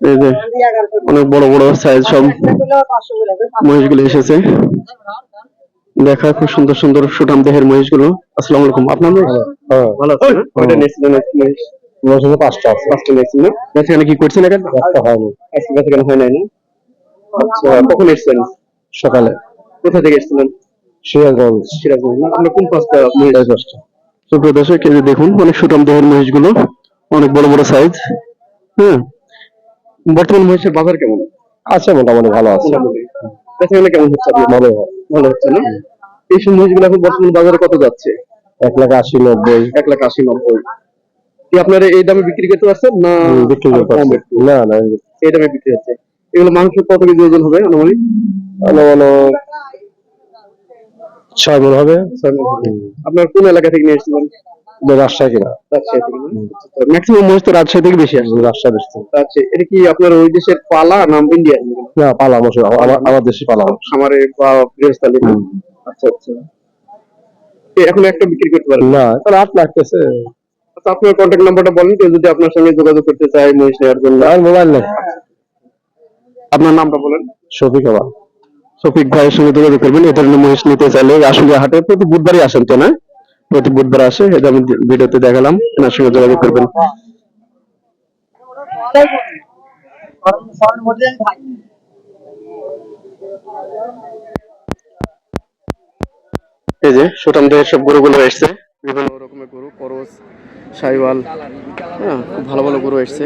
এই যে অনেক বড় বড় সাইজ সব মহিষগুলো এসেছে দেখা, খুব সুন্দর সুন্দর সুঠাম দেহের মহিষগুলো। আসসালামু আলাইকুম। আপনার ভালো আছেন? ওইটা নিয়েছিলেন মহিষ? পাঁচটা আছে। পাঁচটা নিয়েছিলেন? বেচাকেনা কি করছেন? একটা হয়নি, আজকে বেচাকেনা হয় নাই না? আচ্ছা, কখন এসেছেন? সকালে। কোথা থেকে এসেছিলেন? সিরাজগঞ্জ। সিরাজগঞ্জ না? আপনার কোন পাঁচটা মহিষ? পাঁচটা। সুপ্রিয় দর্শক, এই যে দেখুন অনেক সুঠাম দেহের মহিষগুলো, অনেক বড় বড় সাইজ। হ্যাঁ, বর্তমান মহিষের বাজার কেমন আছে? মোটামুটি ভালো আছে। বেচাকেনা কেমন হচ্ছে? ভালো ভালো হচ্ছে না? এই সব মহিষগুলো এখন বর্তমান বাজারে কত যাচ্ছে? 1,80,90। 1,80,90। কি আপনারা এই দামে বিক্রি করতে পারছেন না? বিক্রি করতে পারছেন? না না, এই দামে বিক্রি হচ্ছে। এগুলো মাংস কত কেজি ওজন হবে আনুমানিক? আনুমানিক 6 মণ হবে। 6 মণ হবে। আপনার কোন এলাকা থেকে নিয়ে এসেছিলেন? রাজশাহী থেকে। রাজশাহী থেকে না? ম্যাক্সিমাম মহিষ তো রাজশাহী থেকে বেশি আসে। রাজশাহী বেশি। আচ্ছা, এটা কি আপনার ওই দেশের পালা না ইন্ডিয়ান? না, পালা মহিষ, আমার দেশি পালা খামারে বা গৃহস্থালী। আচ্ছা আচ্ছা, এখন একটা বিক্রি করতে পারেন না? তাহলে 8 লাগতেছে। আচ্ছা, আপনার কন্ট্যাক্ট নাম্বারটা বলেন, কেউ যদি আপনার সঙ্গে যোগাযোগ করতে চায় মহিষ নেওয়ার জন্য। আর মোবাইল নেই। আপনার নামটা বলেন। শফিক আবার। শফিক ভাইয়ের সঙ্গে যোগাযোগ করবেন এই ধরনের মহিষ নিতে চাইলে। আশুলিয়া হাটে প্রতি বুধবারই আসেন তো না? প্রতি বুধবার আসে, এটা আমি ভিডিওতে দেখালাম। এনার সঙ্গে যোগাযোগ করবেন। এই যে সুঠাম দেহের সব গরুগুলো এসছে, বিভিন্ন রকমের গরু, করস, সাইওয়াল। হ্যাঁ, খুব ভালো ভালো গরু এসছে,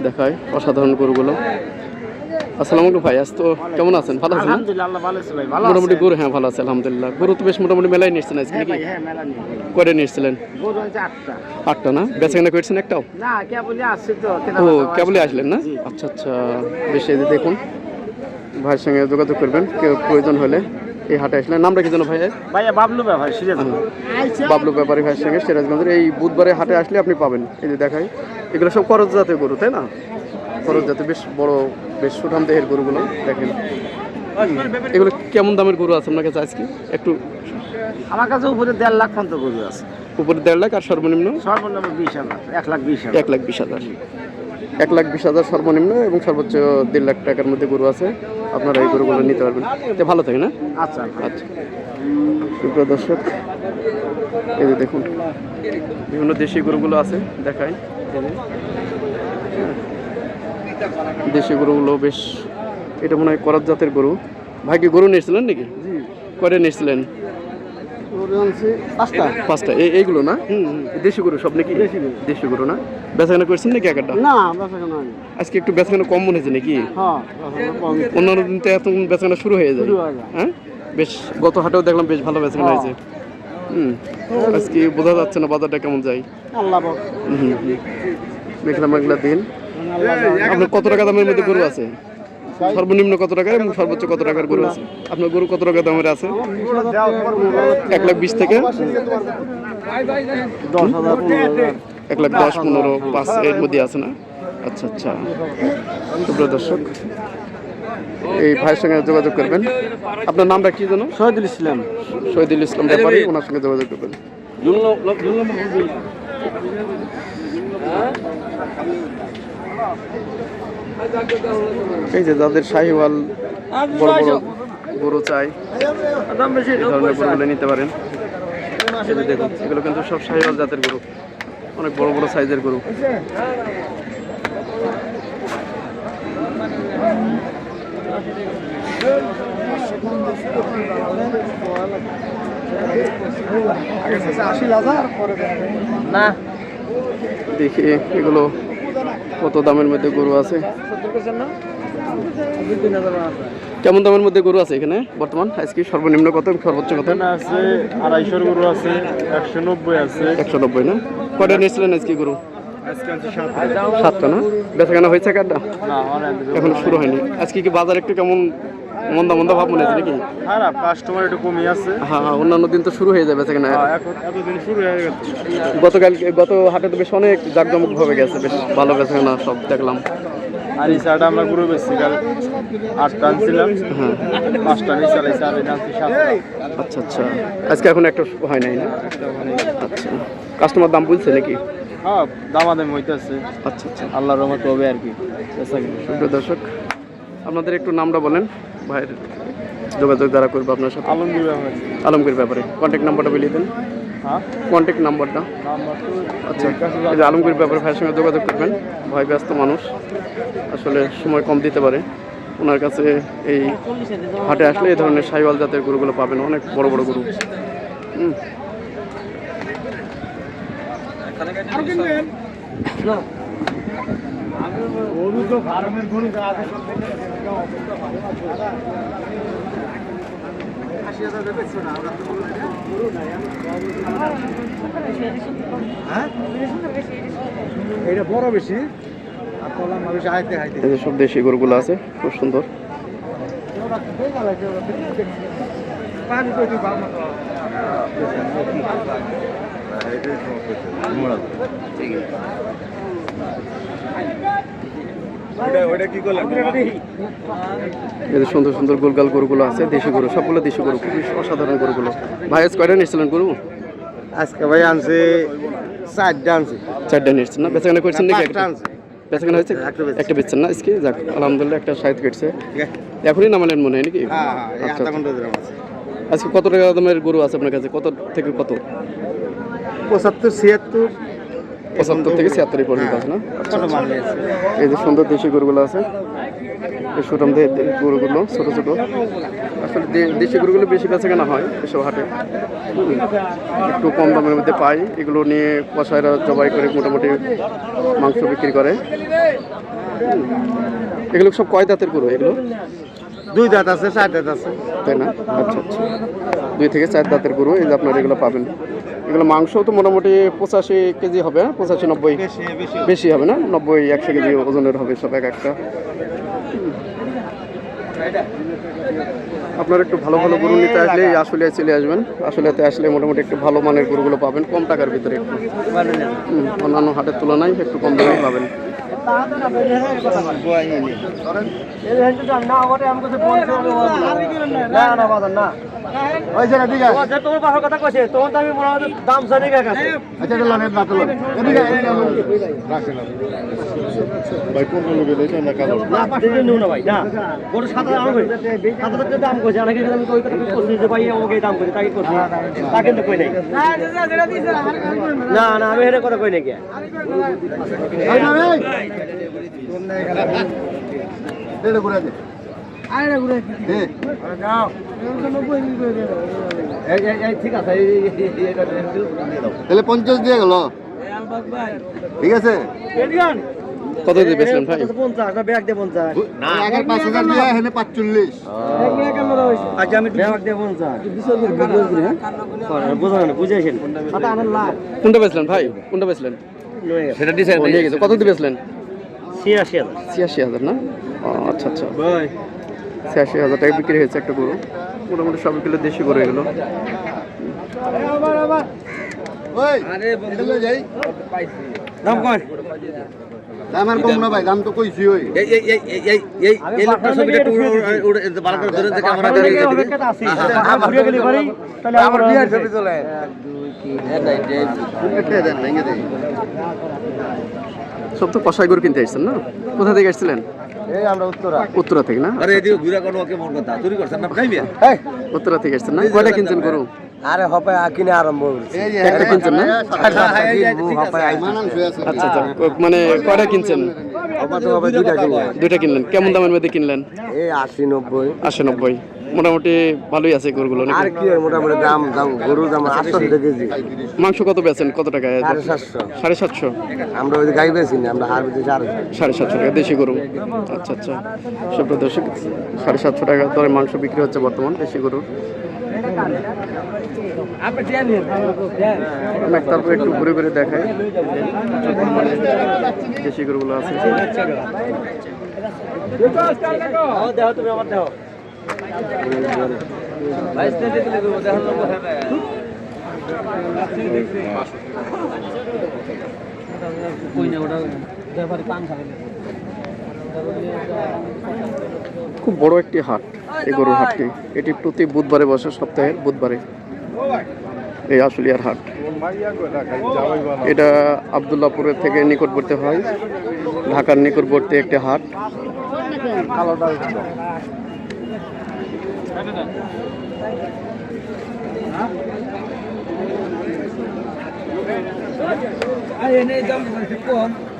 দেখায় অসাধারণ গরুগুলো। আসসালামু আলাইকুম ভাই, আজ তো কেমন আছেন? ভালো আছেন? আলহামদুলিল্লাহ, আল্লাহ ভালো আছে ভাই। ভালো মোটামুটি আছে? গরু, হ্যাঁ ভালো আছে আলহামদুলিল্লাহ। গরু তো বেশ মোটামুটি মেলায় নিচ্ছেন আজকে নাকি? হ্যাঁ, মেলা নিয়ে। কয়টা নিচ্ছিলেন? গরু হচ্ছে 8টা। 8টা না? বেচাকেনা করছেন একটাও? না, কেবলই আসছে তো। ও, কেবলই আসলেন না? আচ্ছা আচ্ছা, বেশ। এই যে দেখুন, ভাইয়ের সঙ্গে যোগাযোগ করবেন কেউ প্রয়োজন হলে এই হাটে আসলে। নামটা কি জানো ভাইয়ের? ভাইয়া বাবলু ভাই, সিরাজগঞ্জ। বাবলু ব্যাপারী ভাইয়ের সঙ্গে সিরাজগঞ্জের এই বুধবারে হাটে আসলে আপনি পাবেন। এই যে দেখাই, এগুলো সব খরচ জাতের গরু, তাই না? খরচ জাতের বেশ বড়, বেশ সুঠাম দেহের গরুগুলো দেখেন। এগুলো কেমন দামের গরু আছে আপনার কাছে আজকে? একটু আমার কাছে উপরে 1.5 লাখ পর্যন্ত গরু আছে। উপরে 1.5 লাখ, আর সর্বনিম্ন? সর্বনিম্ন 20,000, 1,20,000। 1,20,000। 1,20,000 সর্বনিম্ন, এবং সর্বোচ্চ 1.5 লাখ টাকার মধ্যে গরু আছে। আপনারা এই গরুগুলো নিতে পারবেন। তো ভালো থাকে না? আচ্ছা আচ্ছা, সুপ্রিয় দর্শক, এই যে দেখুন বিভিন্ন দেশি গরুগুলো আছে, দেখাই। দেশি গরুগুলো বেশ, এটা মনে হয় করাত জাতের গরু। ভাই কি গরু নিয়েছিলেন নাকি? কয়টা নিয়েছিলেন? 5টা। এইগুলো না? দেশি গরু সব নাকি? দেশি গরু না? বেচাকেনা করছেন নাকি একটা? না, বেচাকেনা হয়নি। আজকে একটু বেচাকেনা কম মনে হয়েছে নাকি? হ্যাঁ, অন্যান্য দিন তো এত বেচাকেনা শুরু হয়ে যায়। হ্যাঁ, বেশ গত হাটেও দেখলাম বেশ ভালো বেচাকেনা হয়েছে। আজকে বোঝা যাচ্ছে না বাজারটা কেমন যায়। আল্লাহ মেঘলা মেঘলা দিন। আপনার কত টাকা দামের মধ্যে গরু আছে? সর্বনিম্ন কত টাকার এবং সর্বোচ্চ কত টাকার গরু আছে? আপনার গরু কত টাকা দামের আছে? 1,20,000 থেকে 1,10,000, 15,000, 5 এর মধ্যে আছে না? আচ্ছা আচ্ছা, সুপ্রিয় দর্শক, এই ভাইয়ের সঙ্গে যোগাযোগ করবেন। আপনার নামটা কি জানো? শহীদুল ইসলাম। শহীদুল ইসলাম ব্যাপারী, ওনার সঙ্গে যোগাযোগ করবেন। এই যে যাদের শাহিওয়াল বড় বড় গরু চাই, এই ধরনের গরুগুলো নিতে পারেন। এই যে দেখুন, এগুলো কিন্তু সব শাহিওয়াল জাতের গরু, অনেক বড় বড় সাইজের গরু। না, দেখি এগুলো কত দামের মধ্যে গরু আছে, কেমন দামের মধ্যে গরু আছে এখানে বর্তমান আজকে? সর্বনিম্ন কত, সর্বোচ্চ কত আছে? 250 গরু আছে, 190 আছে। 190 না? কয়টা নিয়েছিলেন আজকে গরু? 7টা না? বেচাকেনা হয়েছে কাটা? এখন শুরু হয়নি। আজকে কি বাজার একটু কেমন মন্দা মন্দা ভাব মনে হচ্ছে নাকি? খারাপ, কাস্টমার একটু কমই আছে। হ্যাঁ, অন্যান্য দিন তো শুরু হয়ে যাবে বেচাকেনা। এতদিন শুরু হয়ে গেছে। গত হাটে তো বেশ অনেক জাঁকজমক ভাবে গেছে, বেশ ভালো বেচাকেনা সব দেখলাম। আর এই সাইডে আমরা গরু বেশি কাল 8টা আনছিলাম। হ্যাঁ, 5টা নিয়ে চালাইছি, আর এটা আনছি 7টা। আচ্ছা আচ্ছা, আজকে এখন একটা হয় নাই না? আচ্ছা, কাস্টমার দাম বলছে নাকি? হ্যাঁ দামাদামি হইতেছে, আচ্ছা আচ্ছা। আল্লাহর রহমতে হবে আর কি। সুপ্রিয় দর্শক, আপনাদের একটু নামটা বলেন, ভাইয়ের যোগাযোগ দ্বারা করবো আপনার সাথে। আলমগীর আহমেদ। আলমগীর ব্যাপারে কন্ট্যাক্ট নাম্বারটা বলিয়ে দেন। হ্যাঁ কন্ট্যাক্ট নাম্বারটা। নাম্বার তো আচ্ছা, এই যে আলমগীর ব্যাপারে ভাইয়ের সঙ্গে যোগাযোগ করবেন। ভাই ব্যস্ত মানুষ, আসলে সময় কম দিতে পারে। ওনার কাছে এই হাটে আসলে এই ধরনের সাইওয়াল জাতের গরুগুলো পাবেন, অনেক বড় বড় গরু। এটা বড় বেশি আর কলাম বেশি হাইতে হাইতে এই যে সব দেশি গরুগুলো আছে, খুব সুন্দর। পানি তো দিবা ওটা কি করলাম এই যে সুন্দর সুন্দর গোলগাল গরুগুলো আছে, দেশি গরু, সবগুলো দেশি গরু, খুবই অসাধারণ গরুগুলো। ভাই আজ কয়টা নিয়েছিলেন গরু? আজকে ভাই আনছে 4টা আনছে 4টা নিয়েছেন না? বেচাকেনা করছেন নাকি? 5টা আনছে বেচাকেনা হয়েছে? একটা বেচছি। একটা বেচছেন না আজকে? যাক, আলহামদুলিল্লাহ, একটা সাইড কেটছে। এখনই নামালেন মনে হয় নাকি? হ্যাঁ হ্যাঁ এই আচ্ছা, আধা ঘন্টা ধরে আছে। আজকে কত টাকা দামের গরু আছে আপনার কাছে? কত থেকে কত? 75 76 75 থেকে 76 পর্যন্ত আছে না? আচ্ছা, কত মাল নিয়েছে এই যে সুন্দর দেশি গরুগুলো আছে, এই সুটাম গরুগুলো ছোট ছোট। আসলে দেশি গরুগুলো বেশি বেচাকেনা হয় এসব হাটে, একটু কম দামের মধ্যে পাই। এগুলো নিয়ে কসাইরা জবাই করে মোটামুটি মাংস বিক্রি করে। এগুলো সব কয় দাঁতের গরু এগুলো? 2 দাঁত আছে 4 দাঁত আছে তাই না? আচ্ছা আচ্ছা, 2 থেকে 4 দাঁতের গরু এই যে আপনারা এগুলো পাবেন। এগুলো মাংস তো মোটামুটি 85 কেজি হবে, 85 90 বেশি বেশি বেশি হবে না, 90 100 কেজি ওজনের হবে সব এক একটা। আপনারা একটু ভালো ভালো গরু নিতে আসলে এই আশুলিয়ায় চলে আসবেন। আশুলিয়াতে আসলে মোটামুটি একটু ভালো মানের গরুগুলো পাবেন, কম টাকার ভিতরে একটু। অন্যান্য হাটের তুলনায় একটু কম দামে পাবেন। ওই জায়গা দিকে তোমার পাহাড় কথা কইছে তোমার তো আমি মনে হয় দাম জানি কাছে আচ্ছা এটা লানের না তো এদিকে রাখেন ভাই কোন লোকে দেখে না কালো না পাঠিয়ে নিও না ভাই না বড় 7000 আনো ভাই 7000 দাম কইছে অনেকে আমি কই কথা কইছি যে ভাই ওকে দাম কইছে তাকে কইছি তা কিন্তু কই নাই না না আমি এর কথা কই নাই কি এই না ভাই দেড় ঘুরে দে আরে ঘুরে দে যাও এই ঠিক আছে তাহলে 50 দিয়ে গেল ঠিক আছে কত দিয়ে বেচলেন ভাই? 50 না ব্যাগ দে 50 না আগে 5000 দিয়ে এখানে 45 আচ্ছা আমি ব্যাগ দে 50 বুঝান বুঝাইছেন আটা আনার লাভ কোনটা বেচলেন ভাই? কোনটা বেচলেন? সেটা ডিসাইড নিয়ে গেছে। কত দিয়ে বেচলেন? 86000 86,000 না? ও আচ্ছা আচ্ছা, ভাই 86,000 টাকা বিক্রি হয়েছে একটা গরু। মোটামুটি সবগুলো দেশি গরু এগুলো। ওই আরে বন্ধু যাই দাম কই দাম আর কম না ভাই দাম তো কইছি ওই এই লোকটা ছবিটা একটু ভালো করে ধরে থেকে আমরা ঘুরে গেলি বাড়ি তাহলে আমার বিয়ার ছবি তোলে 1 2 3 দেন ভেঙে দেই সব তো কষাই গরু কিনতে আসছেন না? কোথা থেকে আসছিলেন? এই আমরা উত্তরা থেকে না? আরে এদিকে ঘুরা কোনো ওকে মন কথা চুরি করছেন না খাইবি এই উত্তরা থেকে আসছেন না? কয়টা কিনছেন গরু? আরে হবে কিনে আরম্ভ করছি একটা কিনছেন না? মানান শুয়ে আছে আচ্ছা আচ্ছা, মানে কয়টা কিনছেন? হবে হবে দুইটা কিনে দুইটা কিনলেন। কেমন দামের মধ্যে কিনলেন? এই 80 90 80 90, মোটামুটি ভালোই আছে গরুগুলো নাকি? আর কি মোটামুটি দাম দাম গরুর দাম 800 কেজি মাংস কত বেচেন? কত টাকায়? 750 750। আমরা ওই গাই বেশি না আমরা হার বেশি 750 টাকা দেশি গরু। আচ্ছা আচ্ছা, সুপ্রিয় দর্শক, 750 টাকা দরে মাংস বিক্রি হচ্ছে বর্তমান দেশি গরুর। তারপর একটু ঘুরে ঘুরে দেখাই দেশি গরুগুলো আছে। খুব বড় একটি হাট এই গরুর হাটটি। এটি প্রতি বুধবারে বসে, সপ্তাহের বুধবারে। এই আশুলিয়ার হাট। এটা আব্দুল্লাহপুরের থেকে নিকটবর্তী হয়, ঢাকার নিকটবর্তী একটি হাট।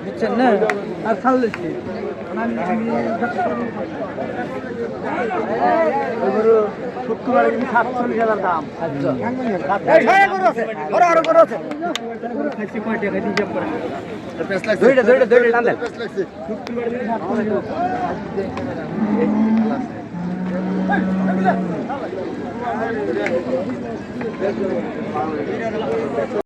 বুঝছেন না আর খাওয়ালে দাম